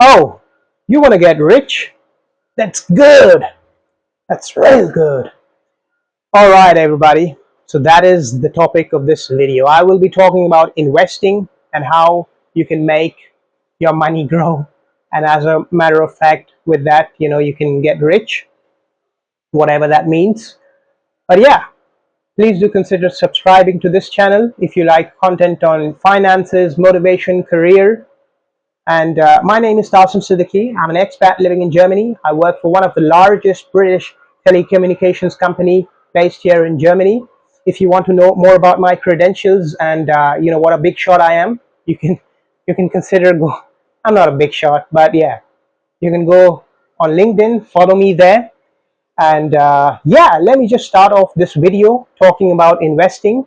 Oh, you want to get rich? That's good. That's real good. All right, everybody. So that is the topic of this video. I will be talking about investing and how you can make your money grow. And as a matter of fact, with that, you can get rich, whatever that means. But yeah, please do consider subscribing to this channel if you like content on finances, motivation, career. And my name is Tasim Siddiqui. I'm an expat living in Germany. I work for one of the largest British telecommunications company based here in Germany. If you want to know more about my credentials and what a big shot I am, you can consider go. I'm not a big shot, but yeah, you can go on LinkedIn, follow me there, and yeah, let me just start off this video talking about investing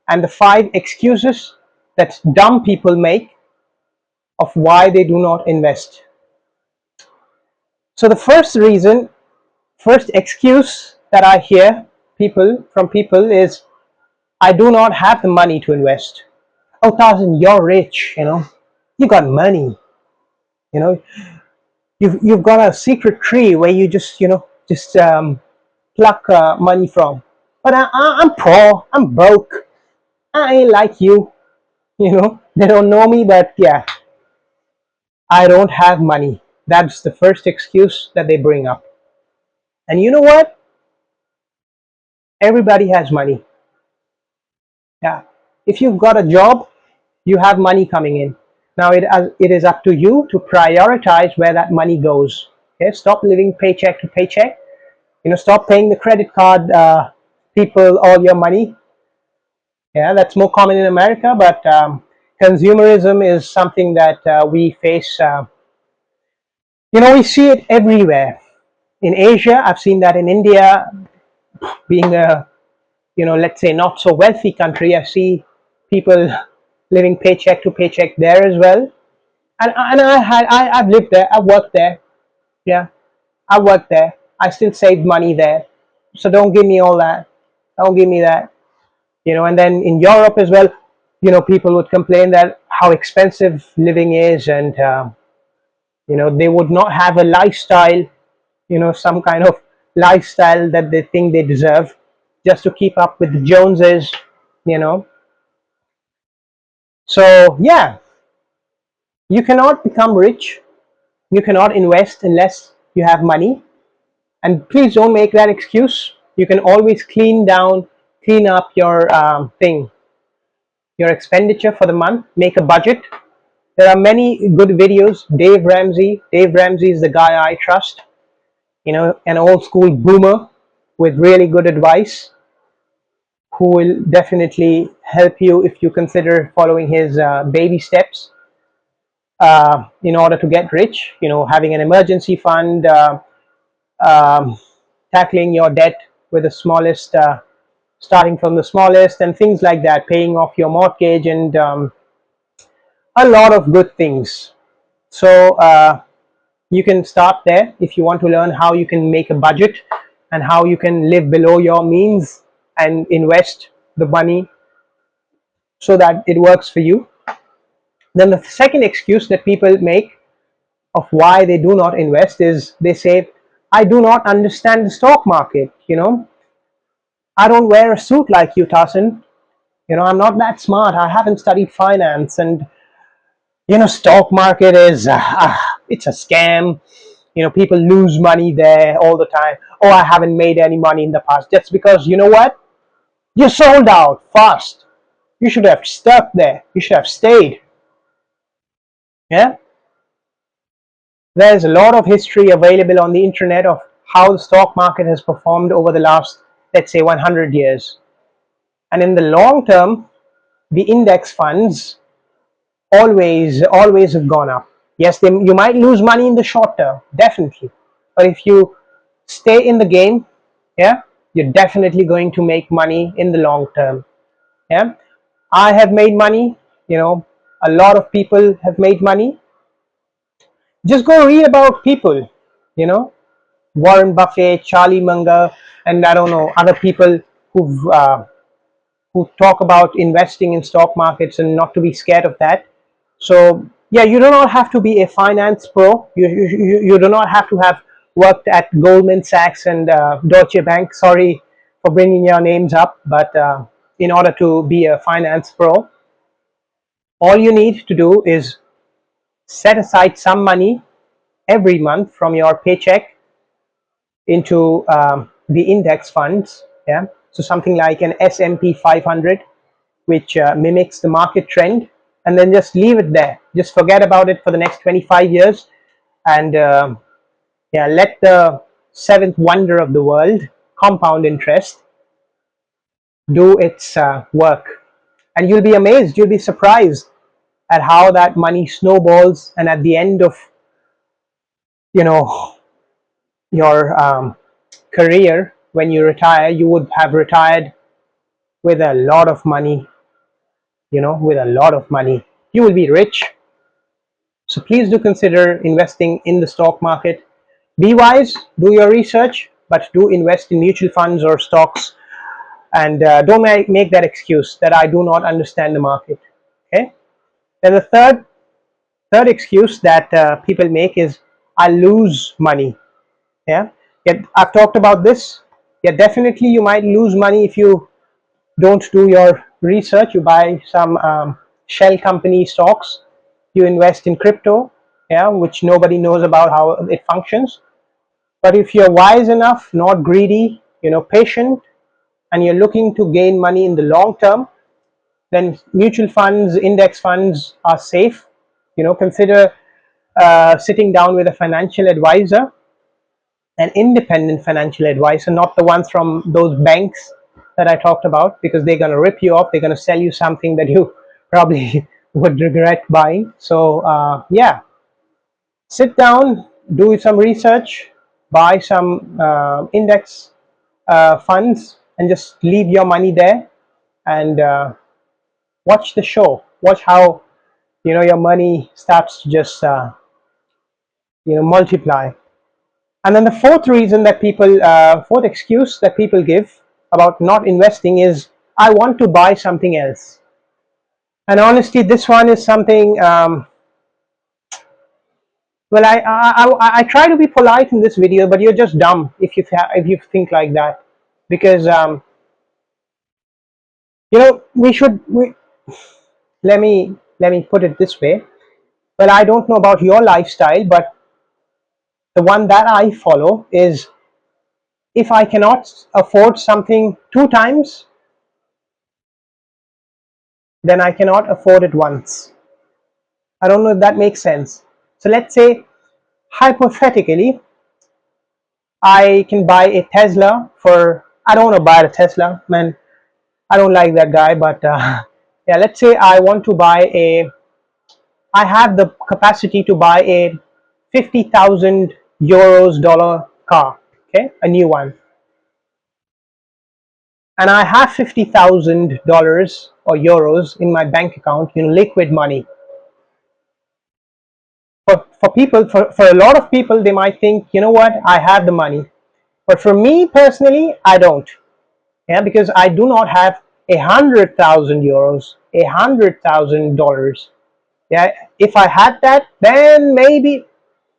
and the 5 excuses that dumb people make of why they do not invest. So the first excuse that I hear from people is, I do not have the money to invest. Oh, Tarzan, you're rich, you got money, you know, you've got a secret tree where you just pluck money from. But I'm poor, I'm broke, I ain't like you, they don't know me, but yeah, I don't have money. That's the first excuse that they bring up. And you know what? Everybody has money. Yeah. If you've got a job, you have money coming in. Now it is up to you to prioritize where that money goes. Okay, stop living paycheck to paycheck. Stop paying the credit card people all your money. Yeah, that's more common in America, but consumerism is something that we face. We see it everywhere. In Asia, I've seen that in India, being a let's say not so wealthy country, I see people living paycheck to paycheck there as well. And I've lived there, I've worked there. Yeah, I worked there. I still saved money there. So don't give me all that. Don't give me that. And then in Europe as well, people would complain that how expensive living is, and they would not have a lifestyle, some kind of lifestyle that they think they deserve just to keep up with the Joneses, you know. So yeah, you cannot become rich, you cannot invest unless you have money. And please don't make that excuse. You can always clean up your your expenditure for the month, make a budget. There are many good videos. Dave Ramsey is the guy I trust, an old school boomer with really good advice, who will definitely help you if you consider following his baby steps in order to get rich. Having an emergency fund, um, tackling your debt with the smallest, starting from the smallest, and things like that, paying off your mortgage, and a lot of good things. So you can start there if you want to learn how you can make a budget and how you can live below your means and invest the money so that it works for you. Then the second excuse that people make of why they do not invest is, they say, I do not understand the stock market. I don't wear a suit like you, Tasin. I'm not that smart. I haven't studied finance, and stock market is it's a scam. People lose money there all the time. Oh, I haven't made any money in the past. Just because, you know what, you sold out fast. You should have stuck there. You should have stayed. Yeah, there's a lot of history available on the internet of how the stock market has performed over the last, let's say, 100 years. And in the long term, the index funds always have gone up. Yes, you might lose money in the short term, definitely, but if you stay in the game, yeah, you're definitely going to make money in the long term. Yeah, I have made money, a lot of people have made money. Just go read about people, you know Warren Buffett, Charlie Munger, and I don't know, other people who talk about investing in stock markets and not to be scared of that. So Yeah, you do not have to be a finance pro. You do not have to have worked at Goldman Sachs and Deutsche Bank. Sorry for bringing your names up, but in order to be a finance pro, all you need to do is set aside some money every month from your paycheck into the index funds. Yeah, so something like an S&P 500, which mimics the market trend, and then just leave it there. Just forget about it for the next 25 years, and yeah, let the seventh wonder of the world, compound interest, do its work. And you'll be amazed, you'll be surprised at how that money snowballs, and at the end of, you know, your career, when you retire, you would have retired with a lot of money. With a lot of money, you will be rich. So please do consider investing in the stock market. Be wise, do your research, but do invest in mutual funds or stocks, and don't make that excuse that I do not understand the market. Okay. Then the third excuse that people make is, I lose money. Yeah. Yet I've talked about this. Yeah, definitely you might lose money if you don't do your research. You buy some shell company stocks, you invest in crypto, yeah, which nobody knows about how it functions. But if you're wise enough, not greedy, patient, and you're looking to gain money in the long term, then mutual funds, index funds are safe. Consider sitting down with a financial advisor, an independent financial advisor, not the ones from those banks that I talked about, because they're going to rip you off. They're going to sell you something that you probably would regret buying. So, yeah, sit down, do some research, buy some index funds, and just leave your money there, and watch the show. Watch how your money starts to just multiply. And then the fourth excuse that people give about not investing is, I want to buy something else. And honestly, this one is something. Well, I try to be polite in this video, but you're just dumb if you think like that, because we should. Let me put it this way. Well, I don't know about your lifestyle, but the one that I follow is, if I cannot afford something two times, then I cannot afford it once. I don't know if that makes sense. So let's say, hypothetically, I can buy a Tesla for, I don't want to buy a Tesla, man. I don't like that guy, but yeah, let's say I have the capacity to buy a 50,000 euros dollar car, okay, a new one. And I have $50,000 or euros in my bank account, liquid money. For a lot of people, they might think, what, I have the money. But for me personally, I don't. Yeah, because I do not have 100,000 euros, $100,000. Yeah, if I had that, then maybe,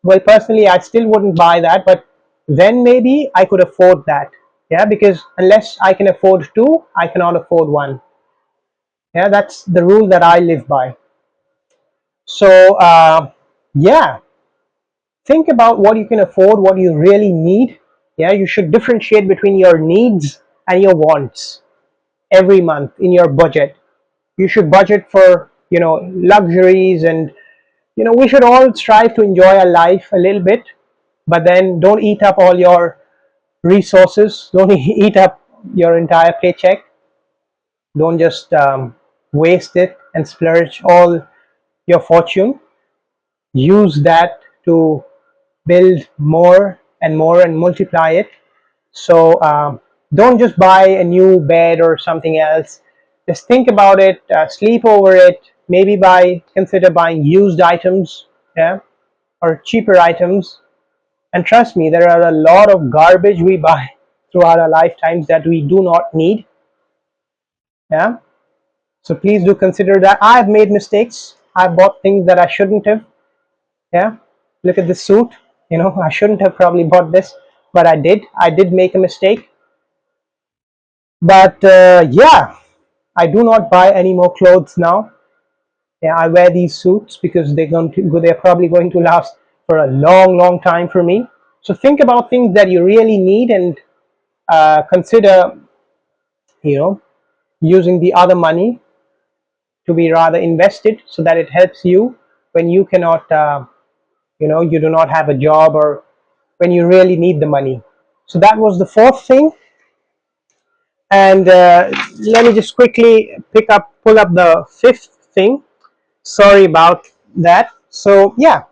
well, personally, I still wouldn't buy that, but then maybe I could afford that. Yeah, because unless I can afford two, I cannot afford one. Yeah, that's the rule that I live by. So, yeah, think about what you can afford, what you really need. Yeah, you should differentiate between your needs and your wants every month in your budget. You should budget for, luxuries, and we should all strive to enjoy our life a little bit, but then don't eat up all your resources. Don't eat up your entire paycheck. Don't just waste it and splurge all your fortune. Use that to build more and more and multiply it. So don't just buy a new bed or something else. Just think about it, sleep over it, maybe consider buying used items, yeah, or cheaper items. And trust me, there are a lot of garbage we buy throughout our lifetimes that we do not need. Yeah. So please do consider that. I've made mistakes. I bought things that I shouldn't have. Yeah, look at this suit. I shouldn't have probably bought this, but I did. I did make a mistake. But yeah, I do not buy any more clothes now. Yeah, I wear these suits because they're probably going to last for a long, long time for me. So think about things that you really need, and consider, you know, using the other money to be rather invested so that it helps you when you cannot, you do not have a job, or when you really need the money. So that was the fourth thing. And let me just quickly pull up the fifth thing. Sorry about that. So yeah,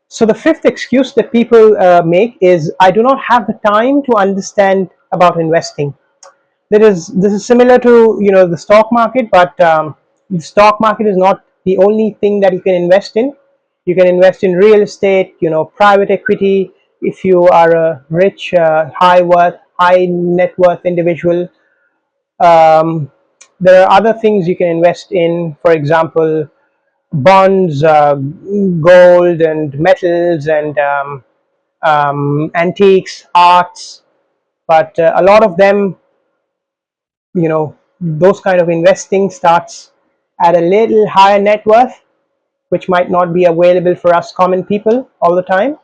so the fifth excuse that people make is, I do not have the time to understand about investing. This is similar to the stock market, but the stock market is not the only thing that you can invest in. You can invest in real estate, private equity. If you are a rich, high net worth individual, um, there are other things you can invest in. For example, bonds, gold, and metals, and antiques, arts. But a lot of them, those kind of investing starts at a little higher net worth, which might not be available for us common people all the time.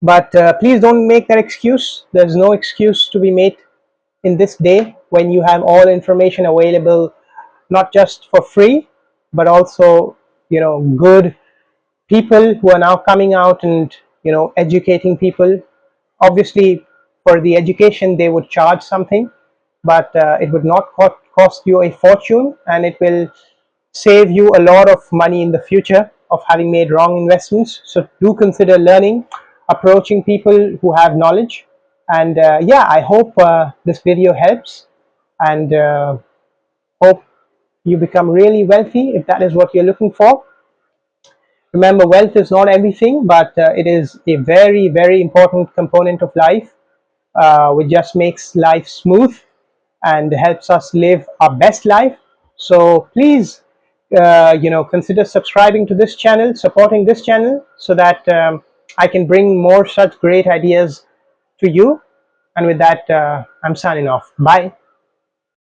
But please don't make that excuse. There's no excuse to be made in this day when you have all information available, not just for free, but also good people who are now coming out and educating people. Obviously, for the education they would charge something, but it would not cost you a fortune, and it will save you a lot of money in the future of having made wrong investments. So do consider learning, approaching people who have knowledge. And yeah, I hope this video helps, and hope you become really wealthy if that is what you're looking for. Remember, wealth is not everything, but it is a very, very important component of life, which just makes life smooth and helps us live our best life. So please, consider subscribing to this channel, supporting this channel, so that I can bring more such great ideas to you. And with that, I'm signing off. Bye.